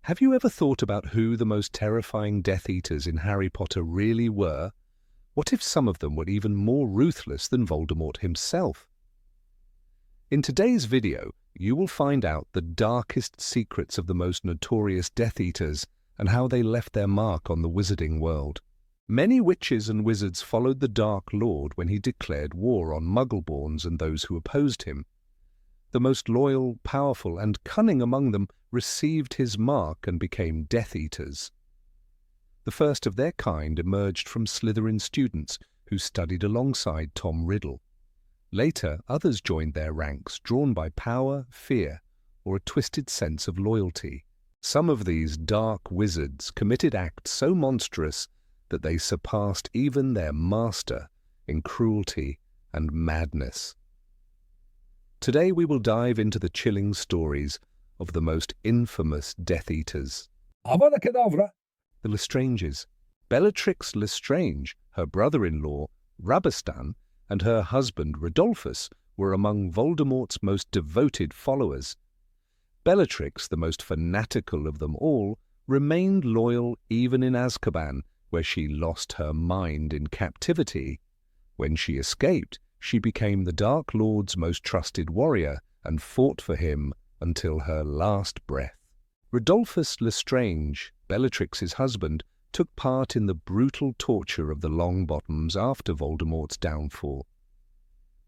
Have you ever thought about who the most terrifying Death Eaters in Harry Potter really were? What if some of them were even more ruthless than Voldemort himself? In today's video, you will find out the darkest secrets of the most notorious Death Eaters and how they left their mark on the wizarding world. Many witches and wizards followed the Dark Lord when he declared war on Muggleborns and those who opposed him. The most loyal, powerful, and cunning among them received his mark and became Death Eaters. The first of their kind emerged from Slytherin students who studied alongside Tom Riddle. Later, others joined their ranks, drawn by power, fear, or a twisted sense of loyalty. Some of these dark wizards committed acts so monstrous that they surpassed even their master in cruelty and madness. Today we will dive into the chilling stories of the most infamous Death Eaters. Avada Kedavra! The Lestranges. Bellatrix Lestrange, her brother-in-law, Rabastan, and her husband, Rodolphus, were among Voldemort's most devoted followers. Bellatrix, the most fanatical of them all, remained loyal even in Azkaban, where she lost her mind in captivity. When she escaped, she became the Dark Lord's most trusted warrior and fought for him until her last breath. Rodolphus Lestrange, Bellatrix's husband, took part in the brutal torture of the Longbottoms after Voldemort's downfall.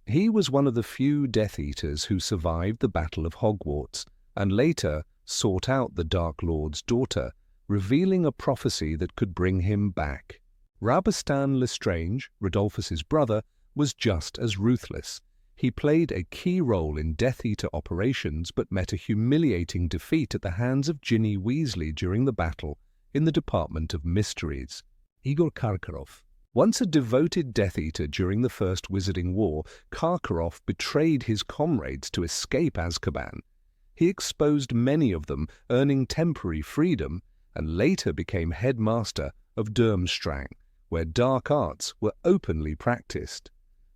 He was one of the few Death Eaters who survived the Battle of Hogwarts and later sought out the Dark Lord's daughter, revealing a prophecy that could bring him back. Rabastan Lestrange, Rodolphus's brother, was just as ruthless. He played a key role in Death Eater operations but met a humiliating defeat at the hands of Ginny Weasley during the battle in the Department of Mysteries. Igor Karkaroff. Once a devoted Death Eater during the First Wizarding War, Karkaroff betrayed his comrades to escape Azkaban. He exposed many of them, earning temporary freedom, and later became headmaster of Durmstrang, where dark arts were openly practiced.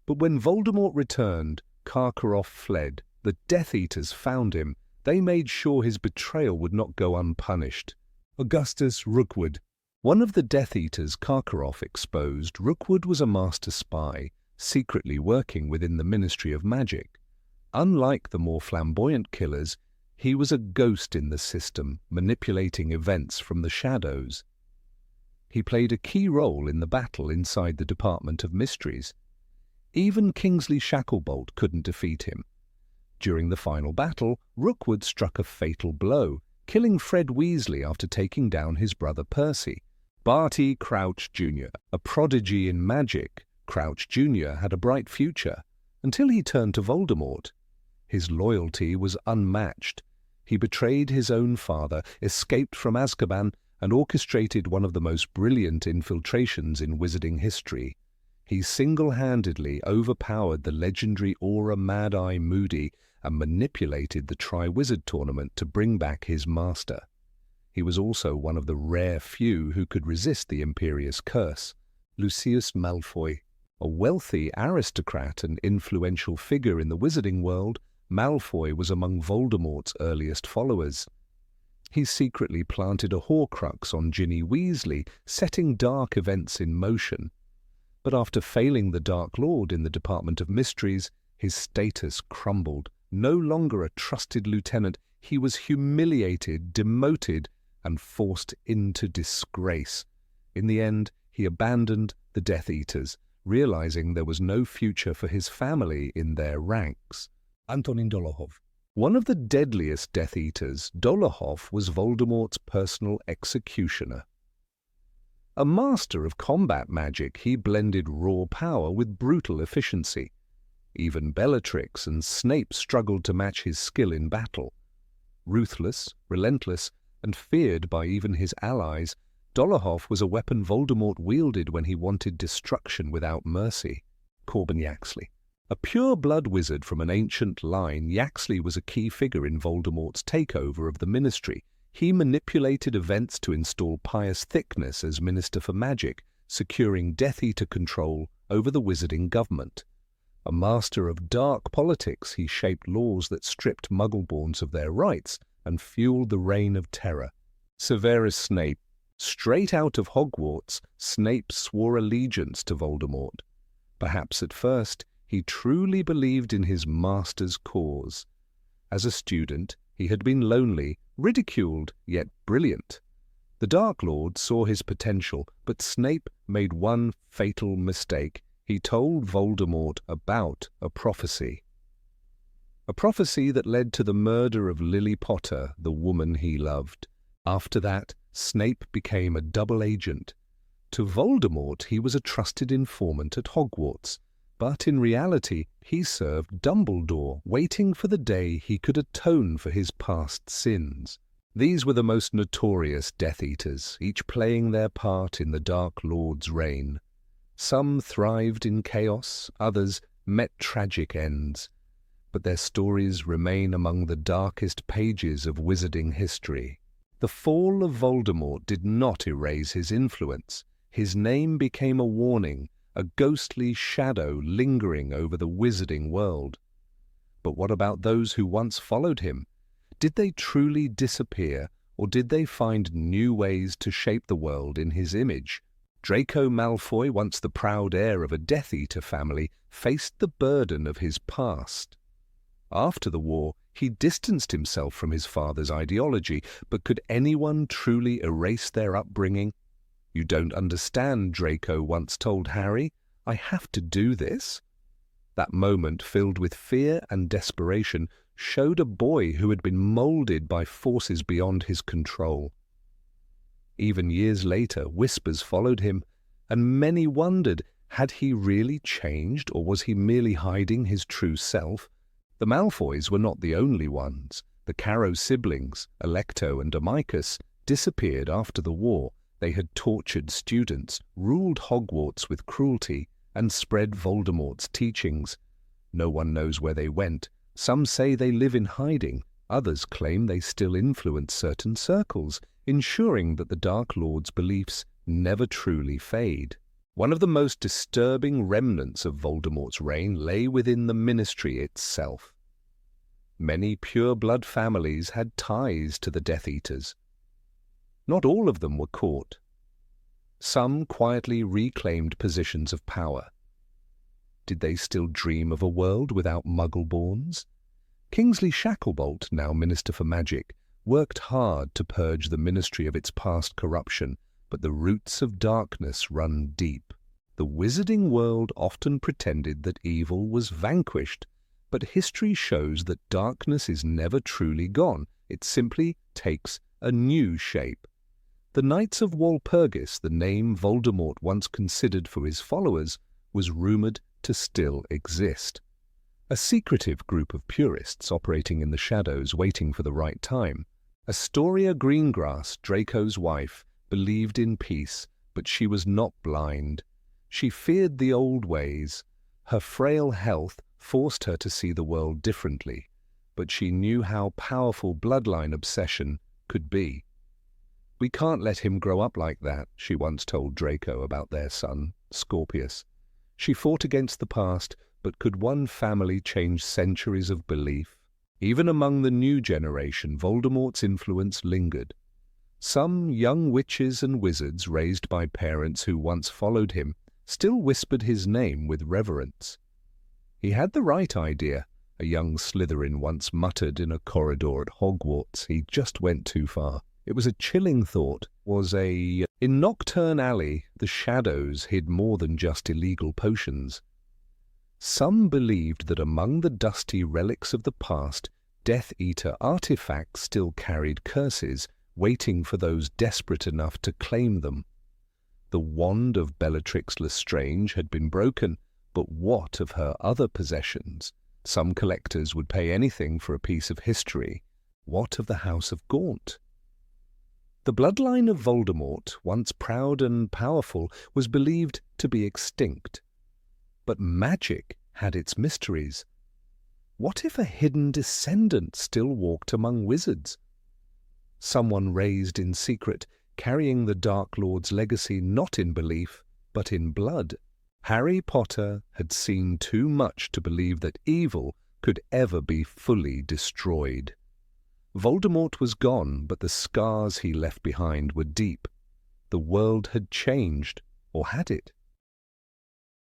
But when Voldemort returned, Karkaroff fled. The Death Eaters found him. They made sure his betrayal would not go unpunished. Augustus Rookwood. One of the Death Eaters Karkaroff exposed, Rookwood was a master spy, secretly working within the Ministry of Magic. Unlike the more flamboyant killers, he was a ghost in the system, manipulating events from the shadows. He played a key role in the battle inside the Department of Mysteries. Even Kingsley Shacklebolt couldn't defeat him. During the final battle, Rookwood struck a fatal blow, killing Fred Weasley after taking down his brother Percy. Barty Crouch Jr., a prodigy in magic, Crouch Jr. had a bright future, until he turned to Voldemort. His loyalty was unmatched. He betrayed his own father, escaped from Azkaban, and orchestrated one of the most brilliant infiltrations in wizarding history. He single-handedly overpowered the legendary Auror Mad-Eye Moody and manipulated the Triwizard Tournament to bring back his master. He was also one of the rare few who could resist the Imperious Curse. Lucius Malfoy. A wealthy aristocrat and influential figure in the wizarding world, Malfoy was among Voldemort's earliest followers. He secretly planted a Horcrux on Ginny Weasley, setting dark events in motion. But after failing the Dark Lord in the Department of Mysteries, his status crumbled. No longer a trusted lieutenant, he was humiliated, demoted, and forced into disgrace. In the end, he abandoned the Death Eaters, realizing there was no future for his family in their ranks. Antonin Dolohov. One of the deadliest Death Eaters, Dolohov was Voldemort's personal executioner. A master of combat magic, he blended raw power with brutal efficiency. Even Bellatrix and Snape struggled to match his skill in battle. Ruthless, relentless, and feared by even his allies, Dolohov was a weapon Voldemort wielded when he wanted destruction without mercy. Corbin Yaxley. A pure-blood wizard from an ancient line, Yaxley was a key figure in Voldemort's takeover of the Ministry. He manipulated events to install Pius Thickness as Minister for Magic, securing Death Eater control over the wizarding government. A master of dark politics, he shaped laws that stripped Muggleborns of their rights and fueled the reign of terror. Severus Snape. Straight out of Hogwarts, Snape swore allegiance to Voldemort. Perhaps at first he truly believed in his master's cause. As a student, he had been lonely, ridiculed, yet brilliant. The Dark Lord saw his potential, but Snape made one fatal mistake. He told Voldemort about a prophecy. A prophecy that led to the murder of Lily Potter, the woman he loved. After that, Snape became a double agent. To Voldemort, he was a trusted informant at Hogwarts, but in reality, he served Dumbledore, waiting for the day he could atone for his past sins. These were the most notorious Death Eaters, each playing their part in the Dark Lord's reign. Some thrived in chaos, others met tragic ends, but their stories remain among the darkest pages of wizarding history. The fall of Voldemort did not erase his influence. His name became a warning, a ghostly shadow lingering over the wizarding world. But what about those who once followed him? Did they truly disappear, or did they find new ways to shape the world in his image? Draco Malfoy, once the proud heir of a Death Eater family, faced the burden of his past. After the war, he distanced himself from his father's ideology, but could anyone truly erase their upbringing? "You don't understand," Draco once told Harry. "I have to do this." That moment, filled with fear and desperation, showed a boy who had been molded by forces beyond his control. Even years later, whispers followed him, and many wondered, had he really changed, or was he merely hiding his true self? The Malfoys were not the only ones. The Carrow siblings, Alecto and Amicus, disappeared after the war. They had tortured students, ruled Hogwarts with cruelty, and spread Voldemort's teachings. No one knows where they went. Some say they live in hiding. Others claim they still influence certain circles, ensuring that the Dark Lord's beliefs never truly fade. One of the most disturbing remnants of Voldemort's reign lay within the Ministry itself. Many pure-blood families had ties to the Death Eaters. Not all of them were caught. Some quietly reclaimed positions of power. Did they still dream of a world without Muggle-borns? Kingsley Shacklebolt, now Minister for Magic, worked hard to purge the Ministry of its past corruption, but the roots of darkness run deep. The wizarding world often pretended that evil was vanquished, but history shows that darkness is never truly gone. It simply takes a new shape. The Knights of Walpurgis, the name Voldemort once considered for his followers, was rumoured to still exist. A secretive group of purists operating in the shadows waiting for the right time. Astoria Greengrass, Draco's wife, believed in peace, but she was not blind. She feared the old ways. Her frail health forced her to see the world differently, but she knew how powerful bloodline obsession could be. "We can't let him grow up like that," she once told Draco about their son, Scorpius. She fought against the past, but could one family change centuries of belief? Even among the new generation, Voldemort's influence lingered. Some young witches and wizards raised by parents who once followed him still whispered his name with reverence. He had the right idea, a young Slytherin once muttered in a corridor at Hogwarts. He just went too far. It was a chilling thought. In Knockturn Alley, the shadows hid more than just illegal potions. Some believed that among the dusty relics of the past, Death Eater artifacts still carried curses, waiting for those desperate enough to claim them. The wand of Bellatrix Lestrange had been broken, but what of her other possessions? Some collectors would pay anything for a piece of history. What of the House of Gaunt? The bloodline of Voldemort, once proud and powerful, was believed to be extinct. But magic had its mysteries. What if a hidden descendant still walked among wizards? Someone raised in secret, carrying the Dark Lord's legacy not in belief, but in blood. Harry Potter had seen too much to believe that evil could ever be fully destroyed. Voldemort was gone, but the scars he left behind were deep. The world had changed, or had it?